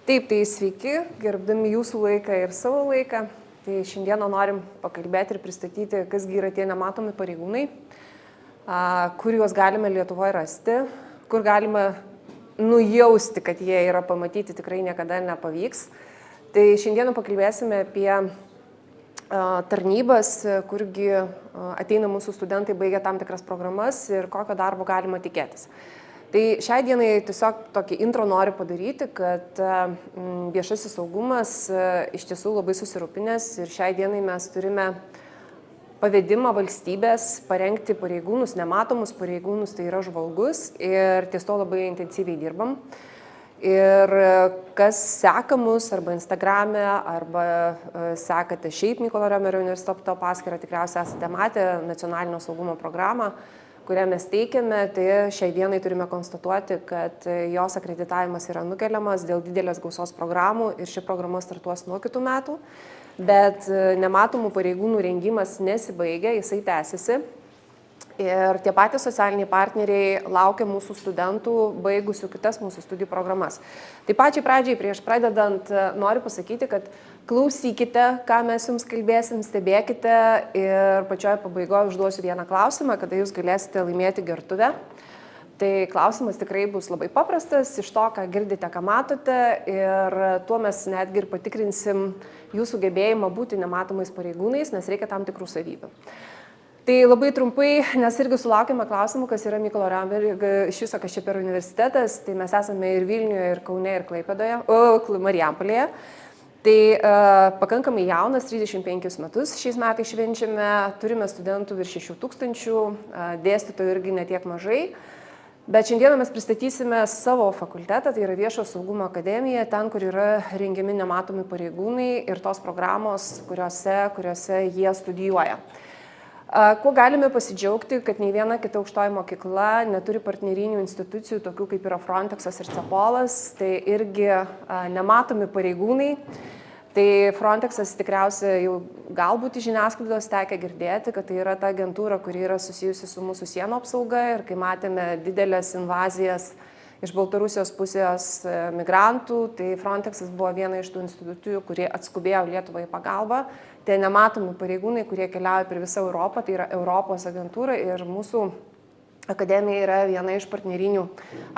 Taip, tai sveiki, gerbdami jūsų laiką ir savo laiką. Tai šiandieną norim pakalbėti ir pristatyti, kasgi yra tie nematomi pareigūnai, kur juos galime Lietuvoje rasti, kur galime nujausti, kad jie yra pamatyti, tikrai niekada nepavyks. Tai šiandieną pakalbėsime apie tarnybas, kurgi ateina mūsų studentai, baigia tam tikras programas ir kokio darbo galima tikėtis. Tai šiai dienai tiesiog tokį intro noriu padaryti, kad viešasis saugumas iš tiesų labai susirūpinęs ir šiai dienai mes turime pavedimą valstybės parengti pareigūnus, nematomus pareigūnus, tai yra žvalgus ir ties to labai intensyviai dirbam. Ir kas seka mus arba Instagrame, arba sekate šiaip Mykolo Romerio universiteto paskyrą, tikriausiai esate matę nacionalinio saugumo programą, kurią mes teikiame, tai šiai dienai turime konstatuoti, kad jos akreditavimas yra nukeliamas dėl didelės gausos programų ir ši programa startuos nuo kitų metų, bet nematomų pareigūnų rengimas nesibaigia, jisai tęsiasi. Ir tie patys socialiniai partneriai laukia mūsų studentų baigusių kitas mūsų studijų programas. Tai pačiai pradžiai, prieš pradedant, noriu pasakyti, kad klausykite, ką mes jums kalbėsim, stebėkite ir pačioje pabaigoje užduosiu vieną klausimą, kada jūs galėsite laimėti gertuvę. Tai klausimas tikrai bus labai paprastas, iš to, ką girdite, ką matote, ir tuo mes netgi ir patikrinsim jūsų gebėjimą būti nematomais pareigūnais, nes reikia tam tikrų savybių. Tai labai trumpai, nes irgi sulaukėme klausimų, kas yra Mykolo Romerio, iš viso, kas čia per universitetas, tai mes esame ir Vilniuje, ir Kaune, ir Klaipėdoje, Marijampolėje. Tai pakankamai jaunas, 35 metus šiais metais švenčiame, turime studentų virš 6000, dėstytojų irgi netiek mažai. Bet šiandieną mes pristatysime savo fakultetą, tai yra Viešojo saugumo akademija, ten, kur yra rengiami nematomi pareigūnai ir tos programos, kuriuose jie studijuoja. Kuo galime pasidžiaugti, kad nei viena kita aukštoji mokykla neturi partnerinių institucijų, tokių kaip yra Frontexas ir Cepolas, tai irgi nematomi pareigūnai. Tai Frontexas tikriausiai jau galbūt iš žiniasklaidos tekę girdėti, kad tai yra ta agentūra, kuri yra susijusi su mūsų sienų apsauga ir kai matėme didelės invazijas iš Baltarusijos pusės migrantų, tai Frontexas buvo viena iš tų institucijų, kurie atskubėjo Lietuvai į pagalbą. Tai nematomi pareigūnai, kurie keliauja per visą Europą, tai yra Europos agentūra ir mūsų akademija yra viena iš partnerinių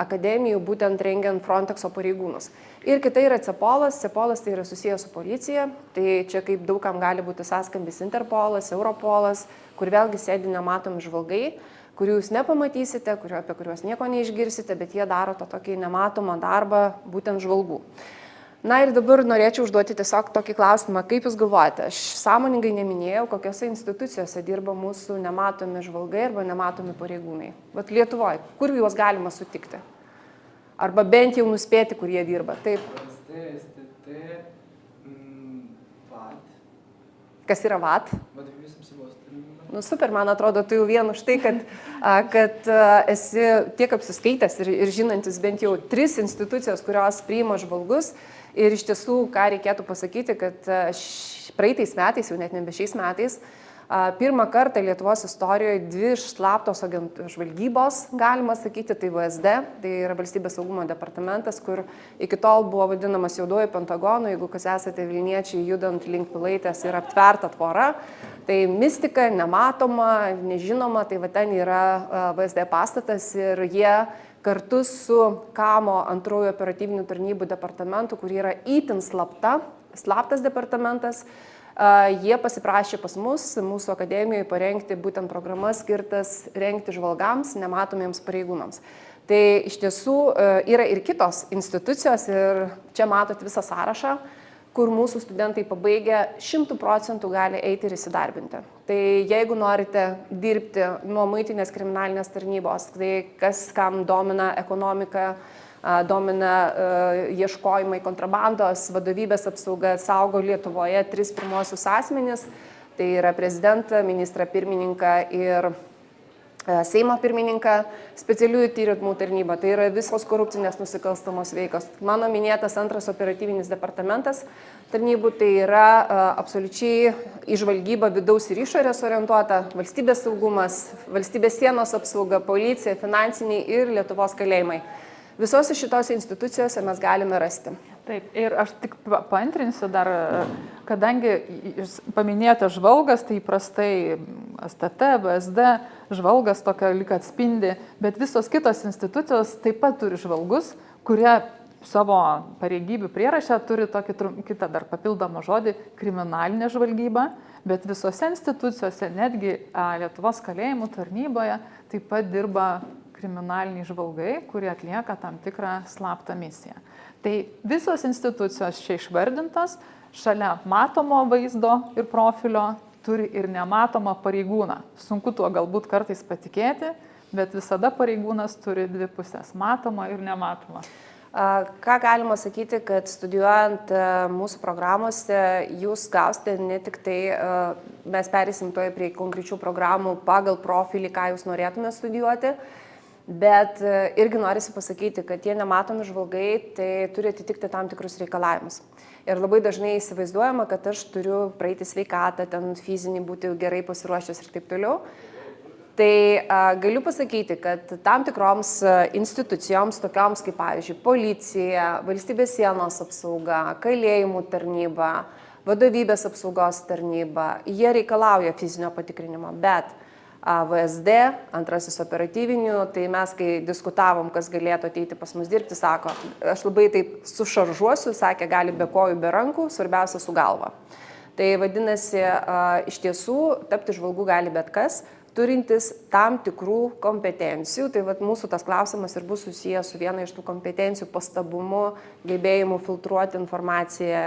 akademijų, būtent rengiant Frontexo pareigūnus. Ir kita yra Cepolas, Cepolas tai yra susijęs su policija, tai čia kaip daugam gali būti sąskambis Interpolas, Europolas, kur vėlgi sėdi nematomi žvalgai, kurių jūs nepamatysite, apie kuriuos nieko neišgirsite, bet jie daro tą tokį nematomą darbą būtent žvalgų. Na ir dabar norėčiau užduoti tiesiog tokį klausimą, kaip jūs galvojate, aš sąmoningai neminėjau, kokiose institucijose dirba mūsų nematomi žvalgai arba nematomi pareigūnai. Vat Lietuvoje, kur juos galima sutikti? Arba bent jau nuspėti, kur jie dirba. Taip. VAT. Kas yra VAT? Nu, super, man atrodo, tu jau vien už tai, kad esi tiek apsiskaitęs ir žinantis bent jau 3 institucijos, kurios priima žvalgus. Ir iš tiesų, ką reikėtų pasakyti, kad praeitais metais, jau net nebe šiais metais, pirmą kartą Lietuvos istorijoje 2 slaptos žvalgybos, galima sakyti, tai VSD, tai yra Valstybės saugumo departamentas, kur iki tol buvo vadinamas juoduoju Pentagonu, jeigu kas esate Vilniečiai judant link Pilaitės ir aptverta tvora, tai mistika, nematoma, nežinoma, tai va ten yra VSD pastatas ir jie kartu su KAMO antrųjų operatyvinių tarnybų departamentu, kur yra itin slaptas departamentas, jie pasiprašė pas mus, mūsų akademijoje, parengti būtent programas skirtas rengti žvalgams, nematomiems pareigūnams. Tai iš tiesų yra ir kitos institucijos ir čia matot visą sąrašą, kur mūsų studentai pabaigę 100% gali eiti ir įsidarbinti. Tai jeigu norite dirbti nuo muitinės kriminalinės tarnybos, tai kas kam domina ekonomika, domina ieškojimai kontrabandos, vadovybės apsauga, saugo Lietuvoje 3 pirmosius asmenis, tai yra prezidentą, ministrą pirmininką ir Seimo pirmininką, specialiųjų tyrimų tarnybą, tai yra visos korupcinės nusikalstamos veikos. Mano minėtas antras operatyvinis departamentas tarnybų, tai yra absoliučiai į žvalgybą vidaus ir išorės orientuota, valstybės saugumas, valstybės sienos apsauga, policija, finansiniai ir Lietuvos kalėjimai. Visose šitose institucijose mes galime rasti Taip, ir aš tik paantrinsiu dar, kadangi jūs paminėjote žvalgas, tai įprastai STT, VSD, žvalgas tokia lyg atspindi, bet visos kitos institucijos taip pat turi žvalgus, kurie savo pareigybių prierašę turi tokį kitą dar papildomą žodį - kriminalinė žvalgyba, bet visose institucijose, netgi Lietuvos kalėjimų tarnyboje, taip pat dirba kriminaliniai žvalgai, kurie atlieka tam tikrą slaptą misiją. Tai visos institucijos čia išvardintos, šalia matomo vaizdo ir profilio turi ir nematomą pareigūną. Sunku tuo galbūt kartais patikėti, bet visada pareigūnas turi dvi pusės - matomą ir nematomą. Ką galima sakyti, kad studijuojant mūsų programuose jūs gausite ne tik tai, mes perėsim toj prie konkrečių programų pagal profilį, ką jūs norėtume studijuoti, bet irgi norisi pasakyti, kad tie nematomi žvalgai tai turi atitikti tam tikrus reikalavimus. Ir labai dažnai įsivaizduojama, kad aš turiu praeiti sveikatą, ten fizinį būti gerai pasiruošęs ir taip toliau. Tai galiu pasakyti, kad tam tikroms institucijoms, tokioms kaip, pavyzdžiui, policija, valstybės sienos apsauga, kalėjimų tarnyba, vadovybės apsaugos tarnyba, jie reikalauja fizinio patikrinimo, bet VSD, antrasis operatyvinių, tai mes, kai diskutavom, kas galėtų ateiti pas mus dirbti, sako, aš labai taip sušaržuosiu, sakė, gali be kojų, be rankų, svarbiausia su galva. Tai vadinasi, iš tiesų, tapti žvalgu gali bet kas, turintis tam tikrų kompetencijų. Tai vat, mūsų tas klausimas ir bus susijęs su viena iš tų kompetencijų pastabumu, gebėjimu filtruoti informaciją,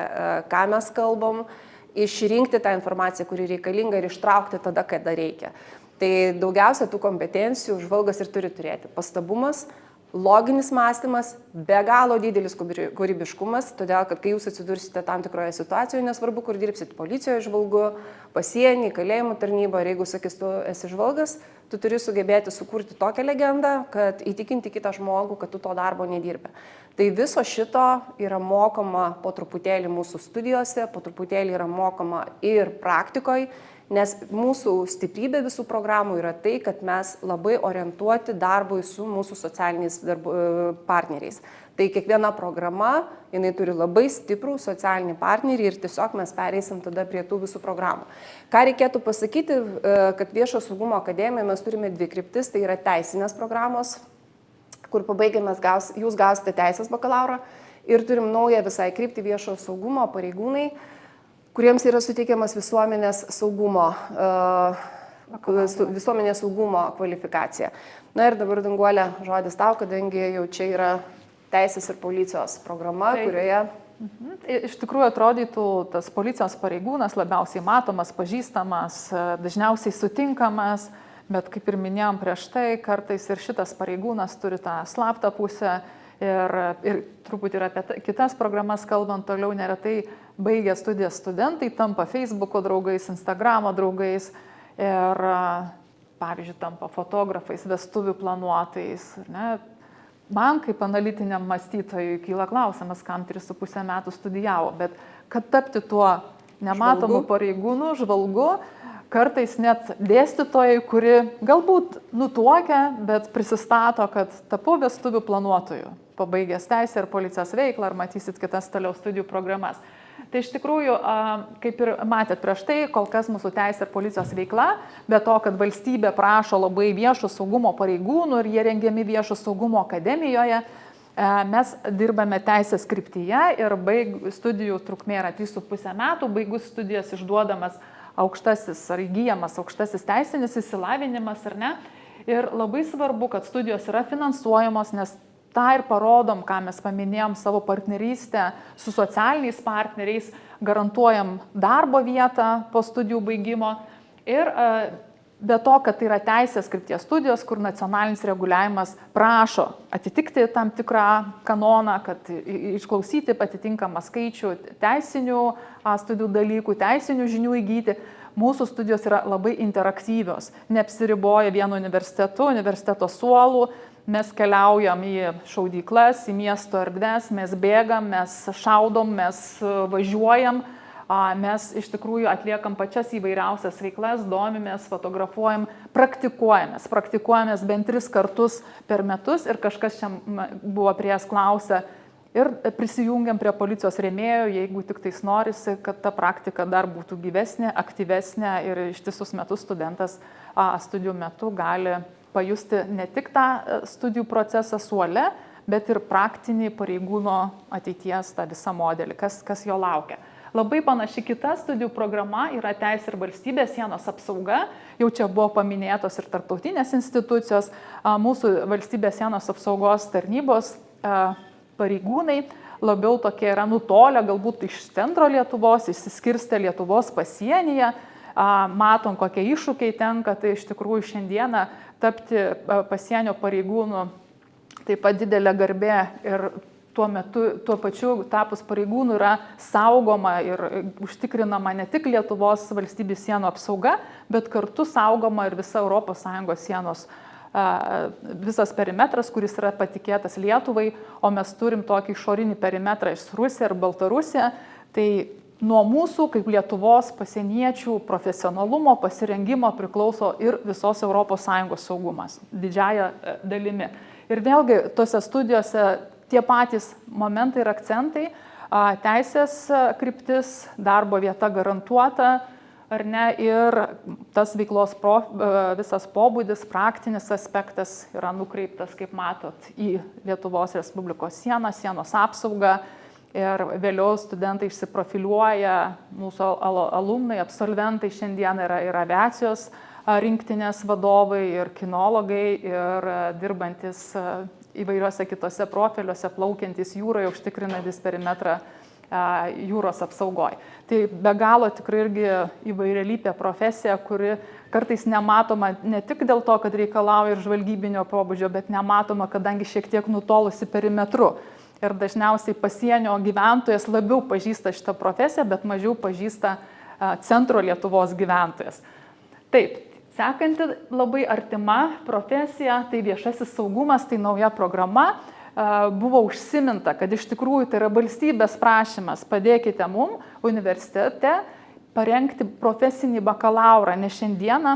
ką mes kalbam, išrinkti tą informaciją, kuri reikalinga ir ištraukti tada, kada reikia. Tai daugiausia tų kompetencijų žvalgas ir turi turėti. Pastabumas, loginis mąstymas, be galo didelis kūrybiškumas, todėl, kad kai jūs atsidursite tam tikroje situacijoje, nesvarbu, kur dirbsit, policijoje žvalgu, pasienį, kalėjimų tarnybą, ir jeigu sakys, tu esi žvalgas, tu turi sugebėti sukurti tokią legendą, kad įtikinti kitą žmogų, kad tu to darbo nedirbi. Tai viso šito yra mokoma po truputėlį mūsų studijose, po truputėlį yra mokoma ir praktikoje, nes mūsų stiprybė visų programų yra tai, kad mes labai orientuoti darbui su mūsų socialiniais partneriais. Tai kiekviena programa, jinai turi labai stiprų socialinį partnerį ir tiesiog mes pereisim tada prie tų visų programų. Ką reikėtų pasakyti, kad Viešo saugumo akademijoje mes turime dvi kryptis, tai yra teisinės programos, kur pabaigę jūs gausite teisės bakalaurą, ir turim naują visai kryptį Viešo saugumo pareigūnai, kuriems yra suteikiamas visuomenės saugumo kvalifikacija. Na ir dabar, Danguolė, žodis tau, kadangi jau čia yra teisės ir policijos programa, kurioje... Iš tikrųjų atrodytų tas policijos pareigūnas labiausiai matomas, pažįstamas, dažniausiai sutinkamas, bet kaip ir minėjom prieš tai, kartais ir šitas pareigūnas turi tą slaptą pusę ir truputį ir apie kitas programas kalbant toliau, neretai baigę studijas studentai tampa Facebooko draugais, Instagramo draugais ir, pavyzdžiui, tampa fotografais, vestuvių planuotojais. Ne? Man kaip analitiniam mąstytojui kyla klausimas, kam 3,5 metų studijavo, bet kad tapti tuo nematomu pareigūnu, žvalgu, kartais net dėstytojai, kuri galbūt nutuokia, bet prisistato, kad tapau vestuvių planuotojų, pabaigęs teisę ir policijos veiklą, ar matysit kitas toliau studijų programas. Tai iš tikrųjų, kaip ir matėt prieš tai, kol kas mūsų teisė ir policijos veikla, be to, kad valstybė prašo labai viešo saugumo pareigūnų ir jie rengiami Viešo saugumo akademijoje, mes dirbame teisės kryptyje ir studijų trukmė yra 3,5 metų, baigus studijas išduodamas aukštasis ar įgyjamas aukštasis teisinis išsilavinimas ar ne. Ir labai svarbu, kad studijos yra finansuojamos, nes tą ir parodom, ką mes paminėjom savo partnerystę su socialiniais partneriais, garantuojam darbo vietą po studijų baigimo ir be to, kad tai yra teisės krypties studijos, kur nacionalinis reguliavimas prašo atitikti tam tikrą kanoną, kad išklausyti atitinkamą skaičių teisinių studijų dalykų, teisinių žinių įgyti. Mūsų studijos yra labai interaktyvios, neapsiriboja vienu universiteto suolų. Mes keliaujam į šaudyklas, į miesto erdves, mes bėgam, mes šaudom, mes važiuojam, mes iš tikrųjų atliekam pačias įvairiausias veiklas, domimės, fotografuojam, praktikuojamės bent 3 kartus per metus ir kažkas čia buvo prieš klausę, ir prisijungiam prie policijos rėmėjų, jeigu tik tais norisi, kad ta praktika dar būtų gyvesnė, aktyvesnė ir ištisus metus studentas studijų metu gali pajusti ne tik tą studijų procesą suole, bet ir praktinį pareigūno ateities tą visą modelį, kas jo laukia. Labai panaši kita studijų programa yra Teisė ir valstybės sienos apsauga. Jau čia buvo paminėtos ir tarptautinės institucijos, mūsų valstybės sienos apsaugos tarnybos pareigūnai labiau tokie yra nutolę, galbūt iš centro Lietuvos, išsiskirstę Lietuvos pasienyje, matom, kokie iššūkiai tenka, tai iš tikrųjų šiandieną tapti pasienio pareigūnų taip pat didelė garbė ir tuo pačiu tapus pareigūnų yra saugoma ir užtikrinama ne tik Lietuvos valstybės sienų apsauga, bet kartu saugoma ir visa ES sienos, visas perimetras, kuris yra patikėtas Lietuvai, o mes turim tokį išorinį perimetrą iš Rusiją ir Baltarusiją. Tai nuo mūsų, kaip Lietuvos pasieniečių profesionalumo, pasirengimo priklauso ir visos ES saugumas, didžiaja dalimi. Ir vėlgi tose studijose tie patys momentai ir akcentai, teisės kryptis, darbo vieta garantuota, ar ne, ir tas veiklos visas pobūdis, praktinis aspektas yra nukreiptas, kaip matot, į Lietuvos Respublikos sieną, sienos apsaugą ir vėliau studentai išsiprofiliuoja, mūsų alumnai, absolventai šiandien yra ir aviacijos rinktinės vadovai, ir kinologai, ir dirbantis įvairiuose kitose profiliuose, plaukiantys jūroje, užtikrinantis perimetrą jūros apsaugoj. Tai be galo tikrai irgi įvairialypė profesija, kuri kartais nematoma ne tik dėl to, kad reikalauja ir žvalgybinio pobūdžio, bet nematoma, kadangi šiek tiek nutolusi perimetru. Ir dažniausiai pasienio gyventojas labiau pažįsta šitą profesiją, bet mažiau pažįsta centro Lietuvos gyventojas. Taip. Sekanti labai artima profesija, tai viešasis saugumas, tai nauja programa. Buvo užsiminta, kad iš tikrųjų tai yra valstybės prašymas, padėkite mum universitete parengti profesinį bakalaurą, nes šiandieną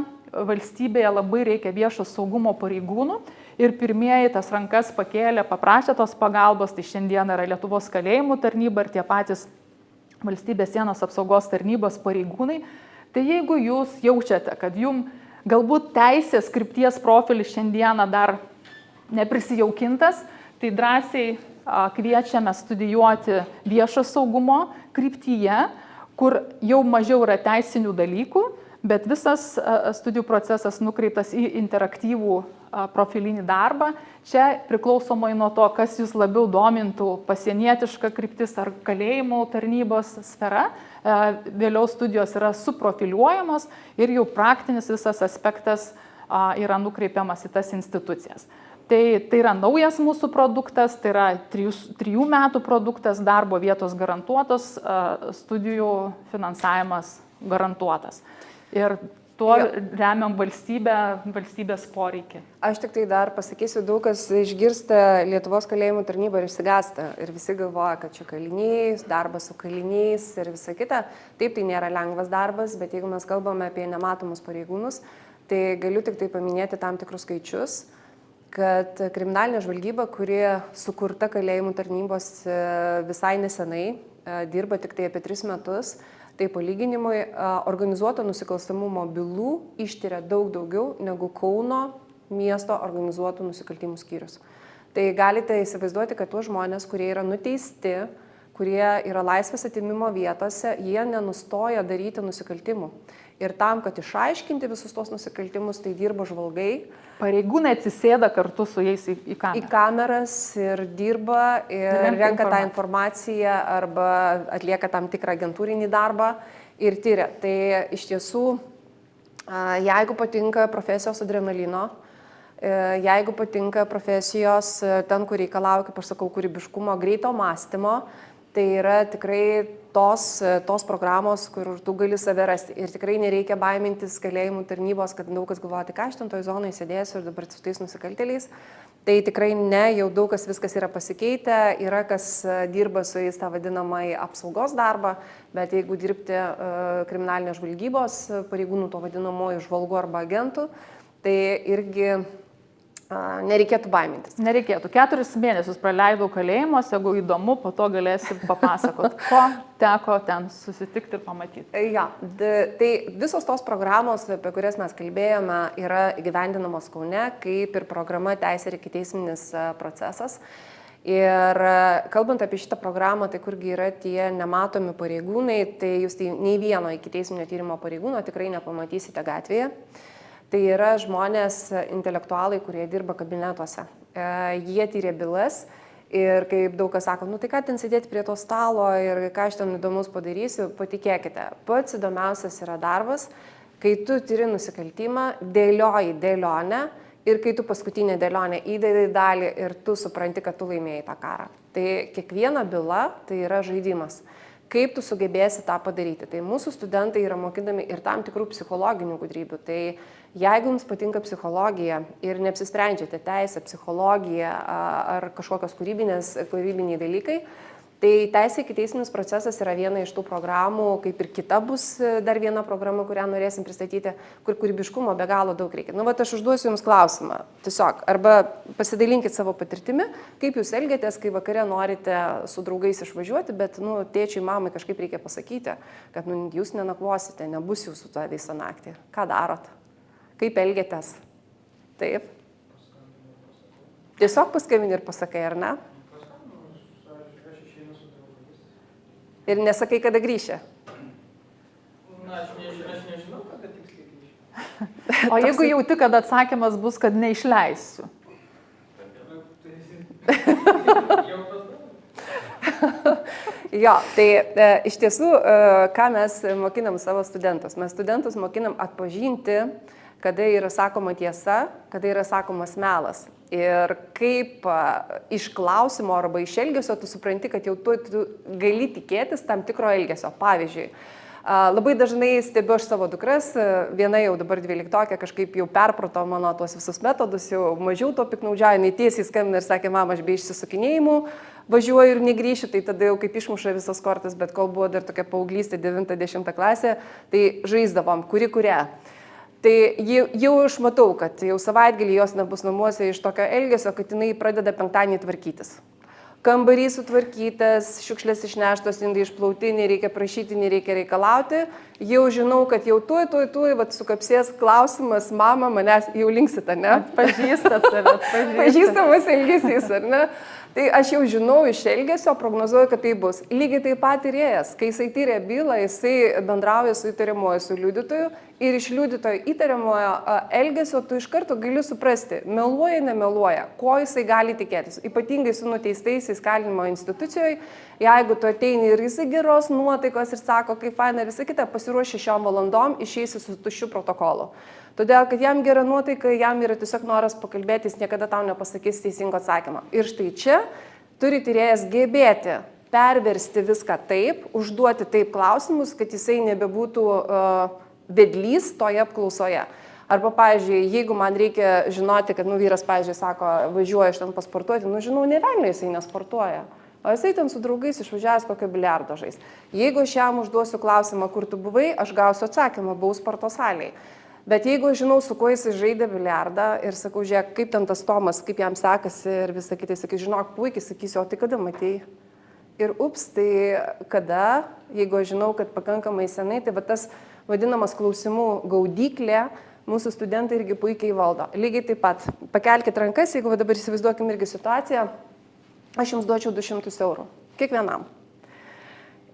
valstybėje labai reikia viešo saugumo pareigūnų ir pirmieji tas rankas pakėlė, paprašė tos pagalbos, tai šiandien yra Lietuvos kalėjimų tarnyba ir tie patys valstybės sienos apsaugos tarnybos pareigūnai. Tai jeigu jūs jaučiate, kad jums galbūt teisės krypties profilis šiandieną dar neprisijaukintas, tai drąsiai kviečiame studijuoti viešo saugumo kryptyje, kur jau mažiau yra teisinių dalykų, bet visas studijų procesas nukreiptas į interaktyvų profilinį darbą. Čia priklausomai nuo to, kas jūs labiau domintų, pasienietiška kryptis ar kalėjimų tarnybos sfera, vėliau studijos yra suprofiliuojamos ir jau praktinis visas aspektas yra nukreipiamas į tas institucijas. Tai yra naujas mūsų produktas, tai yra 3 metų produktas, darbo vietos garantuotos, studijų finansavimas garantuotas. Ir tuo remiam valstybės poreikį. Aš tik tai dar pasakysiu, daug kas išgirsta Lietuvos kalėjimų tarnybą ir išsigąsta. Ir visi galvoja, kad čia kaliniai, darbas su kaliniais ir visa kita. Taip, tai nėra lengvas darbas, bet jeigu mes kalbame apie nematomus pareigūnus, tai galiu tik tai paminėti tam tikrus skaičius, kad kriminalinė žvalgyba, kuri sukurta kalėjimų tarnybos visai nesenai, dirba tik tai apie 3 metus, tai palyginimui organizuoto nusikalstamumo bylų ištiria daug daugiau negu Kauno miesto organizuotų nusikaltimų skyrius. Tai galite įsivaizduoti, kad tuos žmonės, kurie yra nuteisti, kurie yra laisvės atėmimo vietose, jie nenustoja daryti nusikaltimų. Ir tam, kad išaiškinti visus tos nusikaltimus, tai dirba žvalgai. Pareigūnai atsisėda kartu su jais į kameras ir dirba ir renka tą informaciją arba atlieka tam tikrą agentūrinį darbą ir tyria. Tai iš tiesų, jeigu patinka profesijos adrenalino, jeigu patinka profesijos ten, kur reikalauja, kaip aš sakau, kūrybiškumo, greito mąstymo, tai yra tikrai tos programos, kur tu gali save rasti. Ir tikrai nereikia baimintis kalėjimų tarnybos, kad daug kas galvoja, tai ką aš ten toj zonai sėdėsiu ir dabar su tais nusikaltėliais. Tai tikrai ne, jau daug kas viskas yra pasikeitę, yra kas dirba su jais tą vadinamąjį apsaugos darbą, bet jeigu dirbti kriminalinės žvalgybos pareigūnų, to vadinamojo žvalgų arba agentų, tai irgi nereikėtų baimintis. Nereikėtų. 4 mėnesius praleidau kalėjimuose, jeigu įdomu, po to galėsi papasakot, ko teko ten susitikti ir pamatyti. Ja, tai visos tos programos, apie kurias mes kalbėjome, yra įgyvendinamos Kaune, kaip ir programa Teisė ir ikiteisminis procesas. Ir kalbant apie šitą programą, tai kurgi yra tie nematomi pareigūnai, tai jūs tai nei vieno ikiteisminio tyrimo pareigūno tikrai nepamatysite gatvėje. Tai yra žmonės, intelektualai, kurie dirba kabinetuose. Jie tyrė bylas ir kaip daug kas sako, nu tai ką ten sėdėti prie to stalo ir ką aš ten įdomus padarysiu, patikėkite. Pats įdomiausias yra darbas, kai tu tyri nusikaltimą, dėlioji dėlionę ir kai tu paskutinę dėlionę įdedi dalį ir tu supranti, kad tu laimėjai tą karą. Tai kiekviena byla tai yra žaidimas. Kaip tu sugebėsi tą padaryti. Tai mūsų studentai yra mokinami ir tam tikrų psichologinių gudrybių. Tai jeigu jums patinka psichologija ir neapsisprendžiate teisę, psichologiją ar kažkokios kūrybiniai dalykai, tai teisė ikiteisminis procesas yra viena iš tų programų, kaip ir kita bus dar viena programa, kurią norėsim pristatyti, kur kūrybiškumo be galo daug reikia. Nu, aš užduosiu jums klausimą. Tiesiog, arba pasidalinkit savo patirtimi, kaip jūs elgiatės, kai vakare norite su draugais išvažiuoti, bet, tėčiui, mamai kažkaip reikia pasakyti, kad, jūs nenakvosite, nebus jūsų tą visą naktį. Ką darot? Kaip elgiatės? Taip. Tiesiog paskambini ir pasakai, ar ne? Ir nesakai, kada grįši. Na, aš nežinau, kada tiksliai grįšiu. O jeigu jauti, kad atsakymas bus, kad neišleisiu? Jo, tai iš tiesų, ką mes mokinam savo studentus? Mes studentus mokinam atpažinti, kada yra sakoma tiesa, kada yra sakomas melas. Ir kaip iš klausimo arba iš elgesio tu supranti, kad jau tu gali tikėtis tam tikro elgesio. Pavyzdžiui, labai dažnai stebiu aš savo dukras, viena jau dabar 12-okė kažkaip jau perprato mano tuos visus metodus, jau mažiau to piknaudžiauja, jinai tiesiai skambina ir sakė, mama, aš be išsisukinėjimų važiuoju ir negrįšiu, tai tada jau kaip išmuša visas kortas, bet kol buvo dar tokia paauglystė 9-10 klasė, tai žaisdavom, kurią. Tai jau aš matau, kad jau savaitgalį jos nebus namuose iš tokio elgesio, kad jinai pradeda penktadienį tvarkytis. Kambarys sutvarkytas, šiukšlės išneštos, indai išplauti, nereikia prašyti, nereikia reikalauti. Jau žinau, kad jau tuoj, sukapsės klausimas, mama, manęs jau linksite, ne? Pažįstat save, pažįstamas elgesys, ar ne? Tai aš jau žinau iš elgesio, prognozuoju, kad tai bus. Lygiai taip pat tyrėjas, kai jisai tyrė bylą, jisai bendrauja su įtariamuoju, su liudytoju ir iš liudytojo įtariamojo elgesio tu iš karto gali suprasti, meluoja, nemeluoja, ko jisai gali tikėtis. Ypatingai su nuteistaisiais kalinimo institucijoje, jeigu tu ateini ir jisai geros nuotaikos ir sako, kaip faina ir visą kitą, pasiruoši 6 valandom, išeisi su tuščiu protokolu. Todėl, kad jam gera nuotaika, jam yra tiesiog noras pakalbėti, jis niekada tau nepasakys teisingo atsakymą. Ir štai čia turi tyrėjas gebėti perversti viską taip, užduoti taip klausimus, kad jisai nebebūtų vedlys toje apklausoje. Arba, pavyzdžiui, jeigu man reikia žinoti, kad vyras, pavyzdžiui, sako, važiuoja iš ten pasportuoti, žinau, ne velnio jisai nesportuoja. O jisai ten su draugais išvažiavęs kokio biliardo žais. Jeigu aš jam užduosiu klausimą, kur tu buvai, aš gausiu atsakymą, buvau sporto salėje. Bet jeigu aš žinau, su kuo jisai žaidė biliardą ir sakau, žiūrėk, kaip ten tas Tomas, kaip jam sekasi ir visą kitą, sakai, žinok, puikiai, sakysiu, o tai kada matei? Ir tai kada, jeigu aš žinau, kad pakankamai senai, tai tas vadinamas klausimų gaudyklė mūsų studentai irgi puikiai valdo. Lygiai taip pat, pakelkite rankas, jeigu dabar įsivaizduokim irgi situaciją, aš jums duočiau 200 eurų, kiekvienam.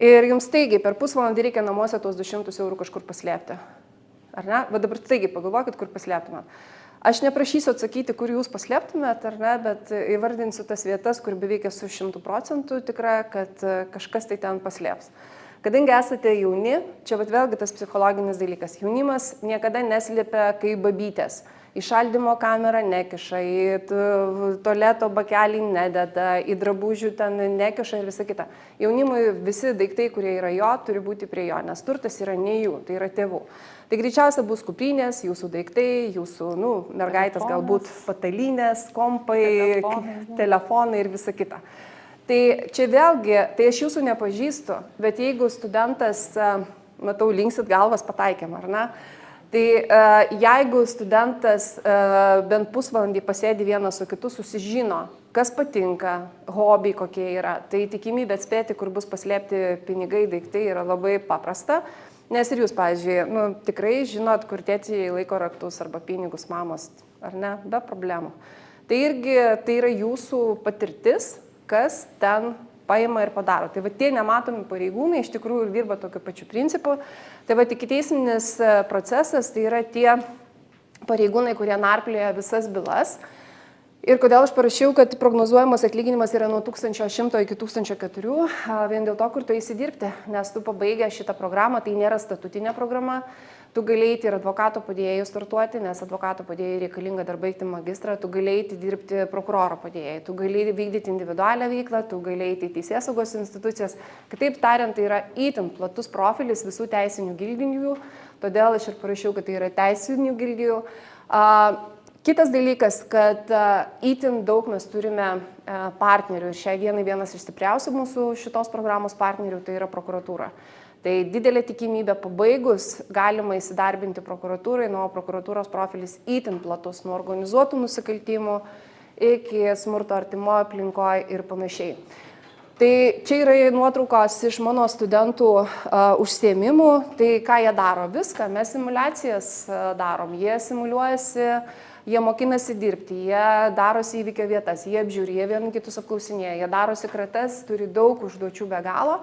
Ir jums staigiai per pusvalandį reikia namuose tuos 200 eurų kažkur paslėpti. Ar ne? Va dabar staigiai pagalvokit, kur paslėptumėt. Aš neprašysiu atsakyti, kur jūs paslėptumėt, ar ne, bet įvardinsiu tas vietas, kur beveik esu 100% tikra, kad kažkas tai ten paslėps. Kadangi esate jauni, čia vėlgi tas psichologinis dalykas. Jaunimas niekada neslėpia kaip babytės. Į šaldymo kamerą nekiša, į tualeto bakelį nededa, į drabužių ten nekiša ir visa kita. Jaunimui visi daiktai, kurie yra jo, turi būti prie jo, nes turtas yra ne jų, tai yra tėvų. Tai greičiausia bus kuprinės, jūsų daiktai, jūsų mergaitės galbūt patalynės, kompai, telefonai ir visa kita. Tai čia vėlgi, tai aš jūsų nepažįstu, bet jeigu studentas, matau, linksit galvas, pataikėm, ar ne? Tai jeigu studentas bent pusvalandį pasėdi vienas su kitu, susižino, kas patinka, hobiai kokie yra, tai tikimybė atspėti, kur bus paslėpti pinigai, daiktai yra labai paprasta. Nes ir jūs, pavyzdžiui, tikrai žinot, kur tėčiai laiko raktus arba pinigus mamos, ar ne, be problemų. Tai irgi tai yra jūsų patirtis, kas ten paima ir padaro. Tai va tie nematomi pareigūnai iš tikrųjų ir dirba tokiu pačiu principu. Tai va ikiteisminis procesas tai yra tie pareigūnai, kurie narplioja visas bylas. Ir kodėl aš parašiau, kad prognozuojamas atlyginimas yra nuo 1100 iki 1004, vien dėl to, kur tu eisi dirbti, nes tu pabaigę šitą programą, tai nėra statutinė programa, tu gali eiti ir advokato padėjėjų startuoti, nes advokato padėjėjai reikalinga dar baigti magistrą, tu gali eiti dirbti prokuroro padėjėjai, tu gali vykdyti individualią veiklą, tu gali eiti į teisėsaugos institucijas. Kitaip tariant, tai yra itin platus profilis visų teisinių gildijų, todėl aš ir parašiau, kad tai yra teisinių gildijų. Kitas dalykas, kad itin daug mes turime partnerių ir šiai dienai vienas iš stipriausių mūsų šitos programos partnerių tai yra prokuratūra. Tai didelė tikimybė pabaigus galima įsidarbinti prokuratūrai, nuo prokuratūros profilis itin platus, nuo organizuotų nusikaltimų iki smurto artimoje aplinkoje ir panašiai. Tai čia yra nuotraukos iš mano studentų užsiėmimų, tai ką jie daro? Viską, mes simuliacijas darom, jie simuliuojasi, jie mokinasi dirbti, jie darosi įvykio vietas, jie apžiūri, jie vieni kitus apklausinėja, jie darosi kratas, turi daug užduočių be galo.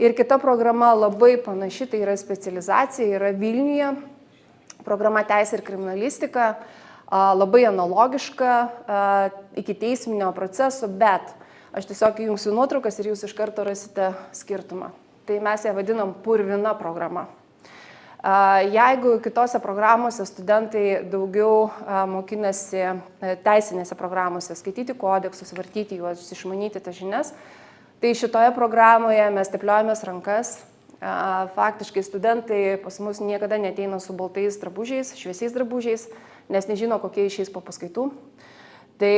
Ir kita programa labai panaši, tai yra specializacija, yra Vilniuje, programa Teisė ir kriminalistika, labai analogiška ikiteisminio proceso, bet aš tiesiog įjungsiu nuotraukas ir jūs iš karto rasite skirtumą. Tai mes ją vadinam purvina programa. Jeigu kitose programuose studentai daugiau mokinasi teisinėse programuose skaityti kodeksus, vartyti juos, išmanyti tas žinias, tai šitoje programoje mes tepliojamės rankas. Faktiškai studentai pas mus niekada neateina su baltais drabužiais, šviesiais drabužiais, nes nežino, kokie išeis po paskaitų. Tai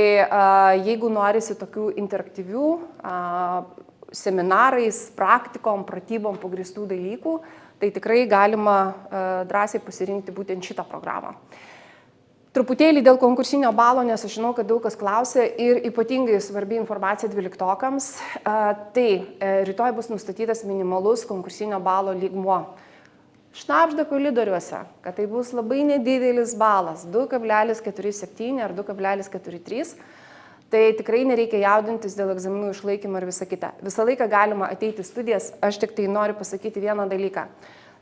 jeigu norisi tokių interaktyvių seminarais, praktikom, pratybom pagrįstų dalykų, tai tikrai galima drąsiai pasirinkti būtent šitą programą. Truputėlį dėl konkursinio balo, nes aš žinau, kad daug kas klausia ir ypatingai svarbi informacija 12-okams. Tai rytoj bus nustatytas minimalus konkursinio balo lygmuo. Šnabžda koridoriuose, kad tai bus labai nedidelis balas, 2,47 ar 2,43. Tai tikrai nereikia jaudintis dėl egzaminų išlaikymo ir visa kita. Visą laiką galima ateiti į studijas, aš tik tai noriu pasakyti vieną dalyką.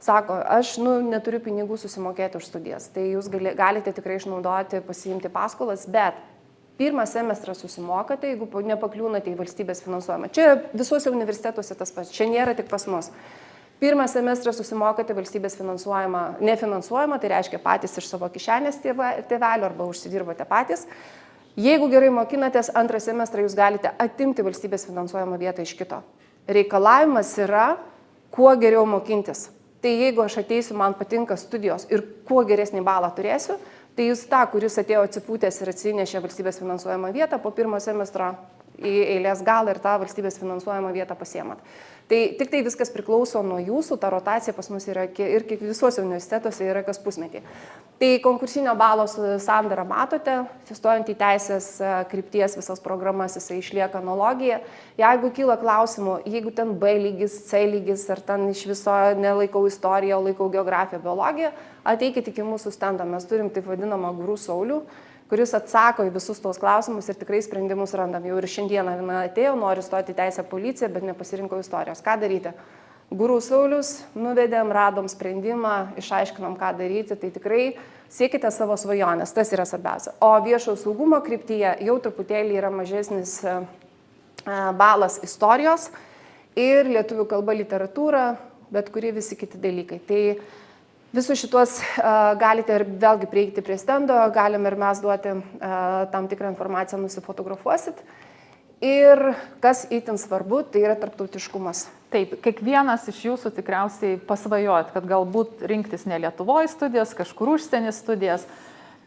Sako, aš neturiu pinigų susimokėti už studijas, tai jūs galite tikrai išnaudoti, pasiimti paskolas, bet pirmą semestrą susimokate, jeigu nepakliūnate į valstybės finansuojamą. Čia visuose universitetuose tas pats, čia nėra tik pas mus. Pirmą semestrą susimokate valstybės finansuojamą, nefinansuojamą, tai reiškia patys iš savo kišenės tėvelių arba užsidirbate patys. Jeigu gerai mokinatės, antrą semestrą jūs galite atimti valstybės finansuojamą vietą iš kito. Reikalavimas yra kuo geriau mokintis. Tai jeigu aš ateisiu, man patinka studijos ir kuo geresnį balą turėsiu, tai jūs tą, kuris atėjo atsipūtęs ir atsinešė valstybės finansuojamą vietą, po pirmo semestro į eilės galą ir tą valstybės finansuojamą vietą pasiemat. Tai tik tai viskas priklauso nuo jūsų, ta rotacija pas mus yra ir visuose universitetuose yra kas pusmetį. Tai konkursinio balo sandarą matote, stojant į teisės krypties visas programas, jisai išlieka analogija. Jeigu kyla klausimų, jeigu ten B lygis, C lygis, ar ten iš viso nelaikau istoriją, laikau geografiją, biologiją, ateikit iki mūsų stendą, mes turim taip vadinamą guru Saulių, kuris atsako į visus tos klausimus ir tikrai sprendimus randam. Jau ir šiandieną viena atėjo, nori stoti teisę policiją, bet nepasirinkau istorijos. Ką daryti? Guru Saulius, nuvedėm, radom sprendimą, išaiškinom, ką daryti, tai tikrai siekite savo svajonės, tas yra svarbiausia. O viešo saugumo kryptyje jau truputėlį yra mažesnis balas istorijos ir lietuvių kalba literatūra, bet kuri visi kiti dalykai. Tai visus šituos galite ir vėlgi prieiti prie stendo, galim ir mes duoti tam tikrą informaciją, nusifotografuosit. Ir kas itin svarbu, tai yra tarptautiškumas. Taip, kiekvienas iš jūsų tikriausiai pasvajojat, kad galbūt rinktis ne Lietuvoje studijas, kažkur užsienį studijas,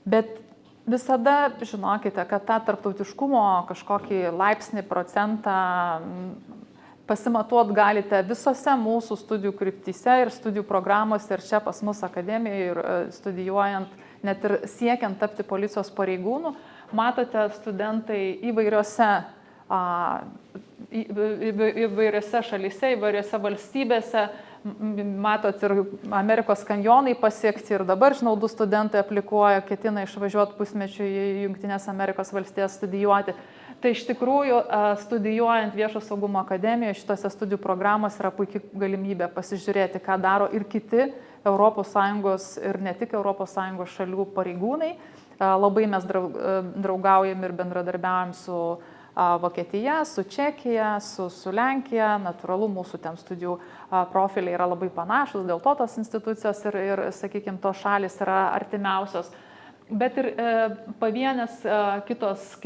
bet visada žinokite, kad tą tarptautiškumo kažkokį laipsnį, procentą pasimatuot galite visose mūsų studijų kryptyse ir studijų programose ir čia pas mus akademijoje ir studijuojant, net ir siekiant tapti policijos pareigūnų. Matote studentai įvairiose šalyse, įvairiose valstybėse. Matot, ir Amerikos kanjonai pasiekti ir dabar, žinau, 2 studentai aplikuoja, ketina išvažiuoti pusmečiu į Jungtinės Amerikos valstijas studijuoti. Tai iš tikrųjų, studijuojant Viešo saugumo akademijoje, šitose studijų programos yra puikia galimybė pasižiūrėti, ką daro ir kiti ES ir ne tik ES šalių pareigūnai. Labai mes draugaujam ir bendradarbiaujam su Vokietija, su Čekija, su Lenkija. Natūralu, mūsų ten studijų profiliai yra labai panašus, dėl to tos institucijos ir sakykime, tos šalis yra artimiausios. Bet ir pavienės kitos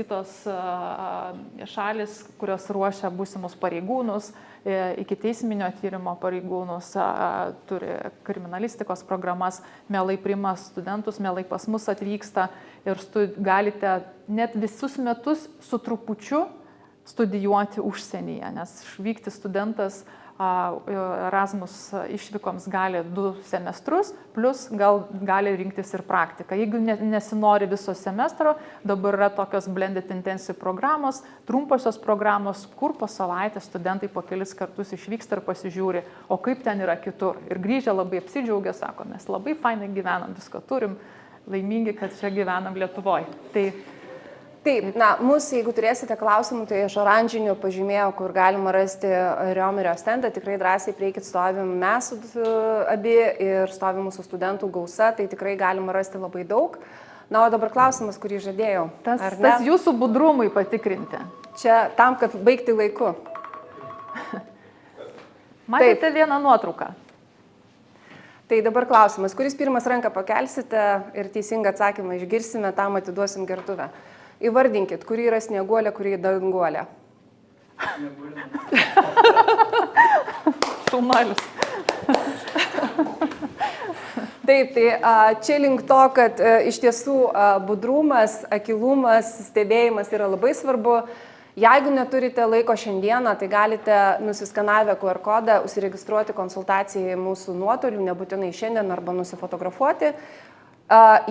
šalis, kurios ruošia būsimus pareigūnus, ikiteisminio tyrimo pareigūnus, turi kriminalistikos programas, mielai priima studentus, mielai pas mus atvyksta ir galite net visus metus su trupučiu studijuoti užsienyje, nes išvykti studentas Erasmus išvykoms gali 2 semestrus, plus gali rinktis ir praktiką. Jeigu nesinori viso semestro, dabar yra tokios blended intensive programos, trumposios programos, kur po savaitę studentai po kelis kartus išvyksta ir pasižiūri, o kaip ten yra kitur. Ir grįžę labai apsidžiaugia, sako, mes labai fainai gyvenam, visko turim, laimingi, kad čia gyvenam Lietuvoje. Taip, mūsų, jeigu turėsite klausimų, tai aš oranžiniu pažymėjau, kur galima rasti Riomerio stendą, tikrai drąsiai prieikit, stovim mes abi ir stovim mūsų studentų gausa, tai tikrai galima rasti labai daug. O dabar klausimas, kurį žadėjau. Tas jūsų budrumui patikrinti. Čia tam, kad baigti laiku. Matėte vieną nuotrauką. Tai dabar klausimas, kuris pirmas ranką pakelsite ir teisingą atsakymą išgirsime, tam atiduosim gertuvę. Įvardinkit, kuri yra snieguolė, kuri danguolė. Šaunuolis. Taip, tai čia link to, kad iš tiesų budrumas, akylumas, stebėjimas yra labai svarbu. Jeigu neturite laiko šiandieną, tai galite nusiskanavę QR kodą užsiregistruoti konsultacijai mūsų nuotoliu, nebūtinai šiandien, arba nusifotografuoti.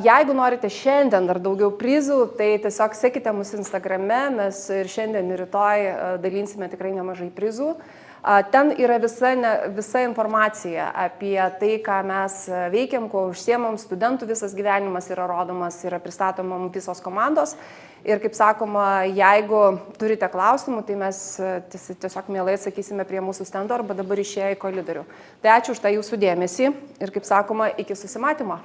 Jeigu norite šiandien dar daugiau prizų, tai tiesiog sekite mus Instagrame, mes ir šiandien ir rytoj dalinsime tikrai nemažai prizų. Ten yra visa informacija apie tai, ką mes veikiam, kuo užsiemam, studentų visas gyvenimas yra rodomas, yra pristatoma visos komandos. Ir kaip sakoma, jeigu turite klausimų, tai mes tiesiog mielai atsakysime prie mūsų stendo arba dabar išėję į koridorių. Tai ačiū už tą jūsų dėmesį ir kaip sakoma, iki susimatymo.